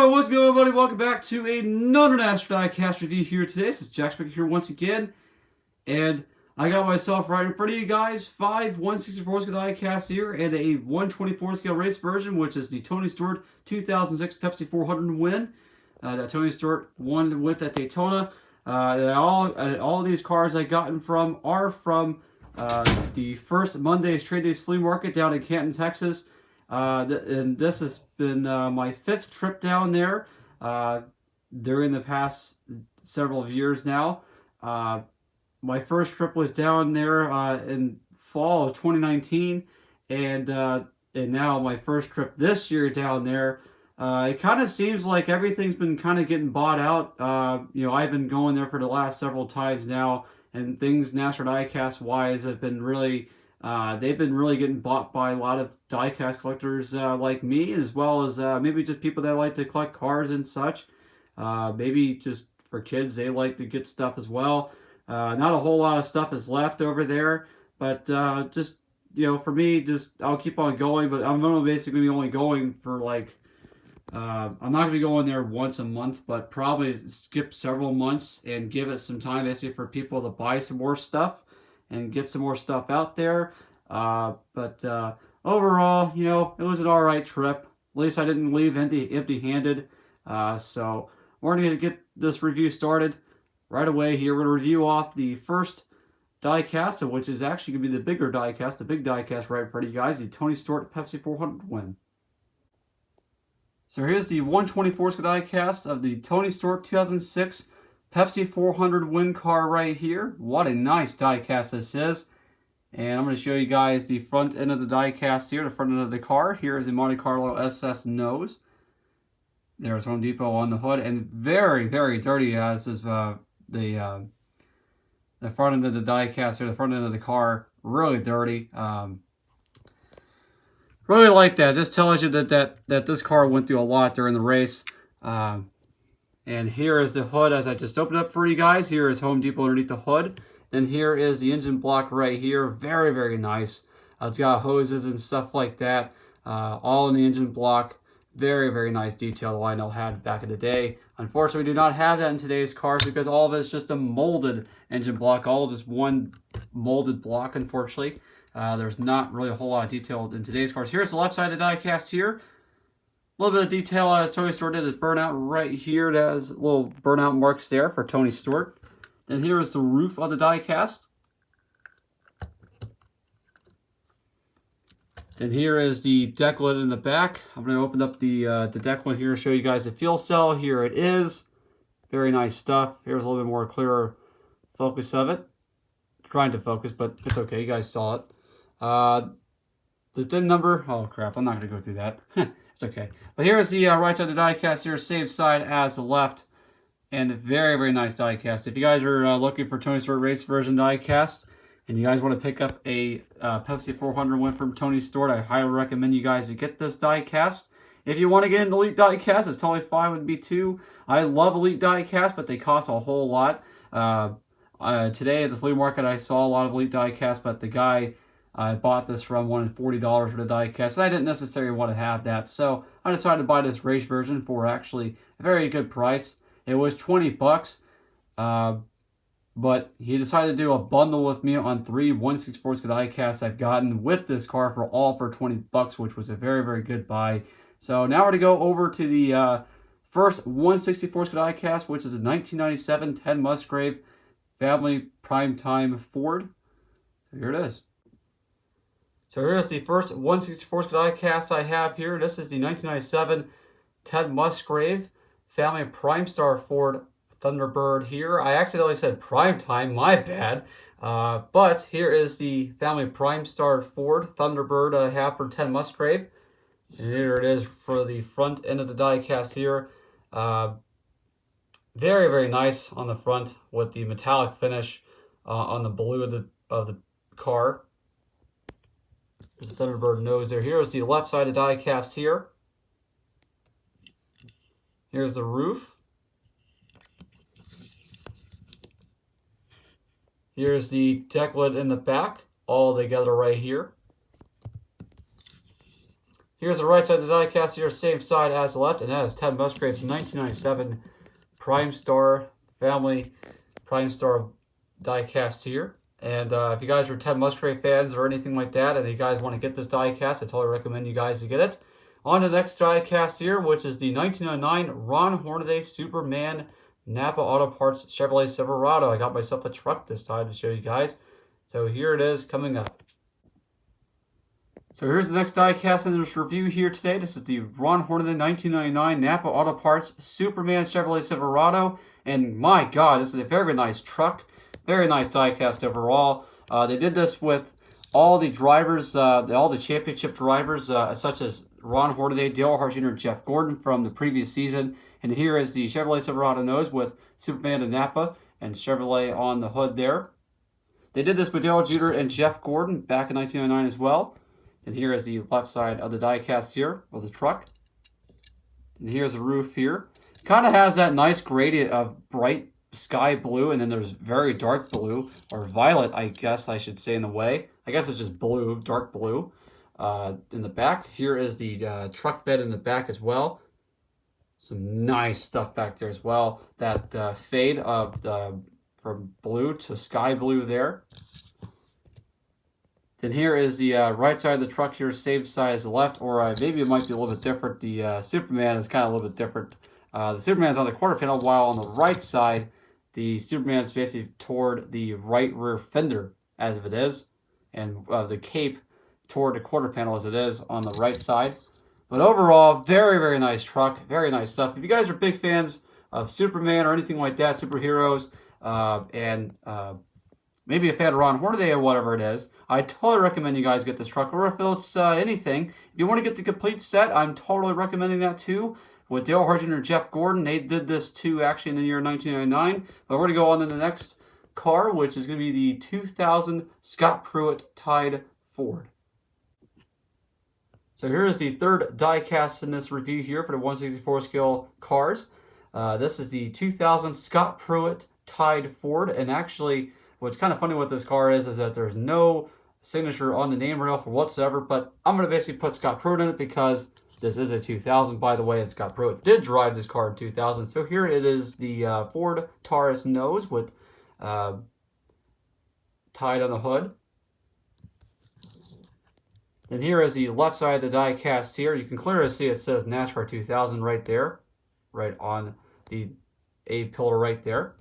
Yo, what's going on, everybody? Welcome back to another Nascar Diecast review here today. This is Jack Speaker here once again. And I got myself right in front of you guys. 5 1/64 scale diecast here and a 1/24 scale race version, which is the Tony Stewart 2006 Pepsi 400 win. That Tony Stewart won with at Daytona. And all of these cars I gotten from are from the first Monday's Trade Days Flea Market down in Canton, Texas. And this has been my 5th trip down there during the past several years now. My first trip was down there in fall of 2019, and now my first trip this year down there. It kind of seems like everything's been kind of getting bought out. I've been going there for the last several times now, and things Nascar diecast wise have been really. They've been really getting bought by a lot of diecast collectors like me, as well as maybe just people that like to collect cars and such. Maybe just for kids, they like to get stuff as well. Not a whole lot of stuff is left over there, but just, for me, I'll keep on going, but I'm going to basically be only going for I'm not going to be going there once a month, but probably skip several months and give it some time basically for people to buy some more stuff and get some more stuff out there. But overall, it was an alright trip. At least I didn't leave empty-handed. So we're going to get this review started right away here. We're going to review off the first diecast, which is actually going to be the bigger diecast, the big diecast right in front of you guys, the Tony Stewart Pepsi 400 win. So here's the 1/24 scale diecast of the Tony Stewart 2006 Pepsi 400 win car right here. What a nice diecast this is. And I'm going to show you guys the front end of the diecast here, the front end of the car. Here is the Monte Carlo SS nose. There's Home Depot on the hood, and very, very dirty as is the front end of the diecast here, the front end of the car. Really dirty. Really like that. Just tells you that this car went through a lot during the race. And here is the hood as I just opened up for you guys. Here is Home Depot underneath the hood. And here is the engine block right here. Very, very nice. It's got hoses and stuff like that. All in the engine block. Very, very nice detail Lionel had back in the day. Unfortunately, we do not have that in today's cars because all of it is just a molded engine block. All just one molded block, unfortunately. There's not really a whole lot of detail in today's cars. Here's the left side of the diecast here. A little bit of detail as Tony Stewart did, is burnout right here. That has little burnout marks there for Tony Stewart. Then here is the roof of the diecast. Then here is the deck lid in the back. I'm going to open up the deck lid here to show you guys the fuel cell. Here it is. Very nice stuff. Here's a little bit more clearer focus of it. Trying to focus, but it's okay. You guys saw it. The VIN number. Oh crap! I'm not going to go through that. It's okay. But here is the right side of the diecast here, same side as the left. And very, very nice diecast. If you guys are looking for Tony Stewart race version diecast, and you guys want to pick up a Pepsi 400 win from Tony Stewart, I highly recommend you guys to get this diecast. If you want to get an Elite diecast, it's totally fine with me too. I love Elite diecast, but they cost a whole lot. Today at the flea market, I saw a lot of Elite diecast, but the guy I bought this from wanted $40 for the diecast, and I didn't necessarily want to have that, so I decided to buy this race version for actually a very good price. It was $20, but he decided to do a bundle with me on 3 1/64 scale diecasts I've gotten with this car for $20, which was a very, very good buy. So now we're going to go over to the first 1/64 scale diecast, which is a 1997 Ted Musgrave Family Primetime Ford. So here it is. So here's the first 1/64 scale diecast I have here. This is the 1997 Ted Musgrave Family Prime Star Ford Thunderbird here. I accidentally said Primetime, my bad. But here is the Family Prime Star Ford Thunderbird I have for Ted Musgrave. And here it is for the front end of the diecast here. Very, very nice on the front with the metallic finish on the blue of the car. There's the Thunderbird nose there. Here's the left side of the diecast here. Here's the roof. Here's the deck lid in the back, all together right here. Here's the right side of the diecast here, same side as the left, and that is Ted Musgrave's 1997 Prime Star Family Prime Star diecast here. And if you guys are Ted Musgrave fans or anything like that, and you guys want to get this diecast, I totally recommend you guys to get it. On to the next diecast here, which is the 1909 Ron Hornaday Superman Napa Auto Parts Chevrolet Silverado. I got myself a truck this time to show you guys. So here it is coming up. So here's the next diecast in this review here today. This is the Ron Hornaday 1999 Napa Auto Parts Superman Chevrolet Silverado. And my God, this is a very nice truck. Very nice diecast overall. They did this with all the drivers, all the championship drivers, such as Ron Hornaday, Dale Earnhardt Jr., and Jeff Gordon from the previous season. And here is the Chevrolet Silverado nose with Superman and Napa and Chevrolet on the hood there. They did this with Dale Jr. and Jeff Gordon back in 1999 as well. And here is the left side of the diecast here of the truck. And here's the roof here. Kind of has that nice gradient of bright sky blue, and then there's very dark blue, or violet, I guess I should say in the way. I guess it's just blue, dark blue. In the back, here is the truck bed in the back as well. Some nice stuff back there as well. That fade of from blue to sky blue there. Then here is the right side of the truck here, same side as the left, or maybe it might be a little bit different. The Superman is kind of a little bit different. The Superman's on the quarter panel, while on the right side, the Superman's basically toward the right rear fender as if it is, and the cape toward the quarter panel as it is on the right side. But overall, very nice truck, very nice stuff. If you guys are big fans of Superman or anything like that, superheroes, and maybe a fan of Ron Hornaday or whatever it is, I totally recommend you guys get this truck. Or if it's anything, if you want to get the complete set, I'm totally recommending that too. With Dale Earnhardt Jr. and Jeff Gordon, they did this too actually in the year 1999. But we're going to go on to the next car, which is going to be the 2000 Scott Pruett Tide Ford. So here's the third diecast in this review here for the 164 scale cars. This is the 2000 Scott Pruett Tide Ford, and actually, what's kind of funny with this car is that there's no signature on the name rail for whatsoever, but I'm going to basically put Scott Pruett in it because this is a 2000, by the way, and Scott Pruett did drive this car in 2000. So here it is, the Ford Taurus nose with tied on the hood. And here is the left side of the die cast here. You can clearly see it says Nascar 2000 right there, right on the A pillar right there.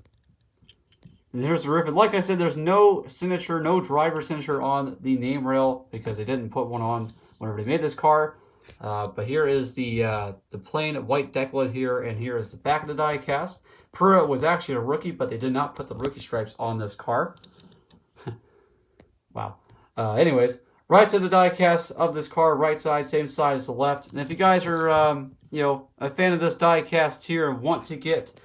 And here's the roof. And like I said, there's no signature, no driver signature on the name rail because they didn't put one on whenever they made this car. But here is the plain white decklet here, and here is the back of the die cast. Pruett was actually a rookie, but they did not put the rookie stripes on this car. Wow. Anyways, right to the die cast of this car, right side, same side as the left. And if you guys are, a fan of this die cast here and want to get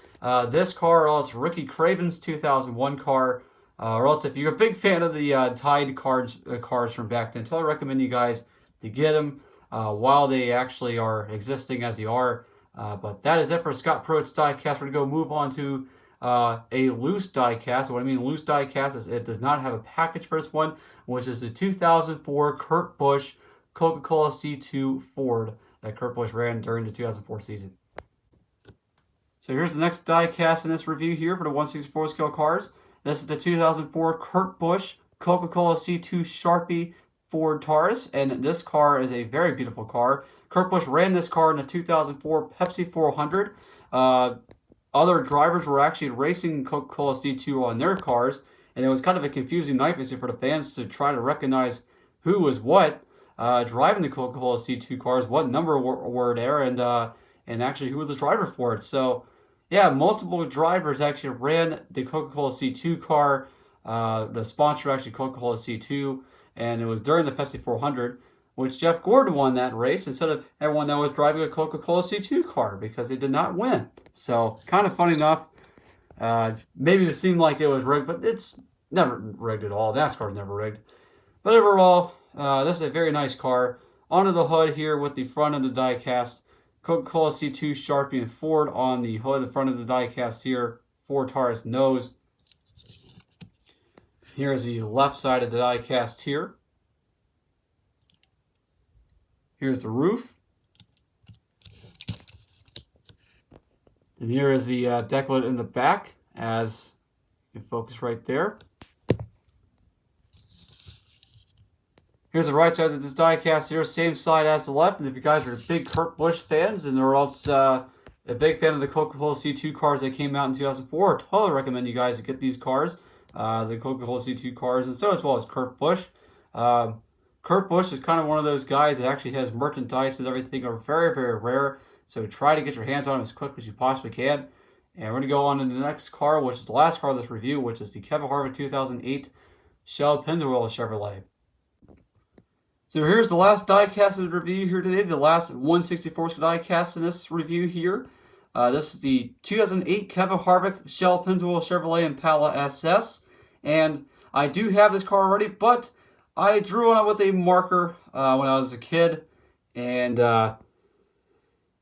this car, or else Ricky Craven's 2001 car, or else if you're a big fan of the Tide cars from back then, I totally recommend you guys to get them while they actually are existing as they are. But that is it for Scott Pruett's die cast. We're going to go move on to a loose die cast. What I mean loose die cast is it does not have a package for this one, which is the 2004 Kurt Busch Coca-Cola C2 Ford that Kurt Busch ran during the 2004 season. So here's the next die cast in this review here for the 164 scale cars. This is the 2004 Kurt Busch Coca-Cola C2 Sharpie Ford Taurus, and this car is a very beautiful car. Kurt Busch ran this car in the 2004 Pepsi 400. Other drivers were actually racing Coca-Cola C2 on their cars, and it was kind of a confusing night for the fans to try to recognize who was what driving the Coca-Cola C2 cars, what number were there, and actually who was the driver for it. So, yeah, multiple drivers actually ran the Coca-Cola C2 car. The sponsor actually Coca-Cola C2, and it was during the Pepsi 400, which Jeff Gordon won that race instead of everyone that was driving a Coca-Cola C2 car because they did not win. So, kind of funny enough. Maybe it seemed like it was rigged, but it's never rigged at all. NASCAR's never rigged. But overall, this is a very nice car. Onto the hood here with the front of the die cast. Coca-Cola C2 Sharpie and Ford on the hood, the front of the die cast here. Ford Taurus nose. Here's the left side of the die cast here. Here's the roof. And here is the decklet in the back, as you can focus right there. Here's the right side of this diecast here, same side as the left. And if you guys are big Kurt Busch fans and are also a big fan of the Coca-Cola C2 cars that came out in 2004, I totally recommend you guys get these cars, the Coca-Cola C2 cars, and so as well as Kurt Busch. Kurt Busch is kind of one of those guys that actually has merchandise and everything are very, very rare. So try to get your hands on them as quick as you possibly can. And we're going to go on to the next car, which is the last car of this review, which is the Kevin Harvick 2008 Shell Pennzoil Chevrolet. So here's the last diecast of the review here today, the last 164 diecast in this review here. This is the 2008 Kevin Harvick Shell Pennzoil Chevrolet Impala SS. And I do have this car already, but I drew on it with a marker when I was a kid. And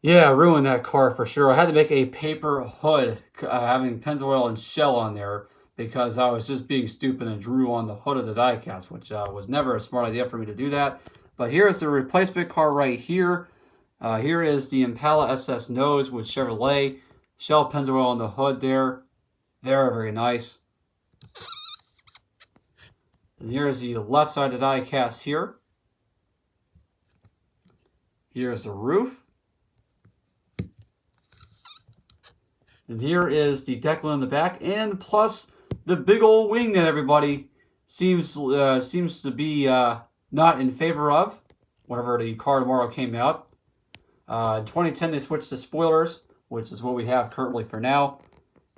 yeah, ruined that car for sure. I had to make a paper hood having Pennzoil and Shell on there because I was just being stupid and drew on the hood of the diecast, which was never a smart idea for me to do that. But here's the replacement car right here. Here is the Impala SS nose with Chevrolet. Shell Pennzoil on the hood there. Very, very nice. And here's the left side of the diecast here. Here's the roof. And here is the decklet in the back, and plus the big old wing that everybody seems to be not in favor of whenever the car tomorrow came out. In 2010 they switched to spoilers, which is what we have currently for now.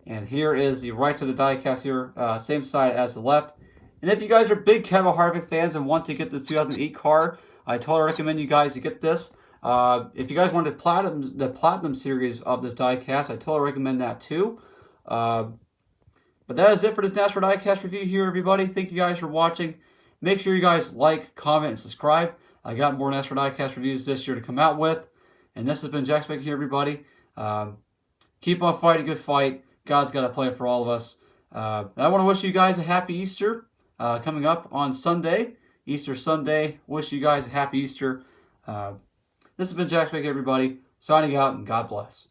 And here is the right side of the diecast here, same side as the left. And if you guys are big Kevin Harvick fans and want to get this 2008 car, I totally recommend you guys to get this. If you guys want the platinum series of this diecast, I totally recommend that too. But that is it for this Nascar diecast review here, everybody. Thank you guys for watching. Make sure you guys like, comment, and subscribe. I got more Nascar diecast reviews this year to come out with. And this has been Jack Speck here, everybody. Keep on fighting a good fight. God's got a plan for all of us. I want to wish you guys a happy Easter coming up on Sunday, Easter Sunday. Wish you guys a happy Easter. This has been Jack Speck, everybody, signing out, and God bless.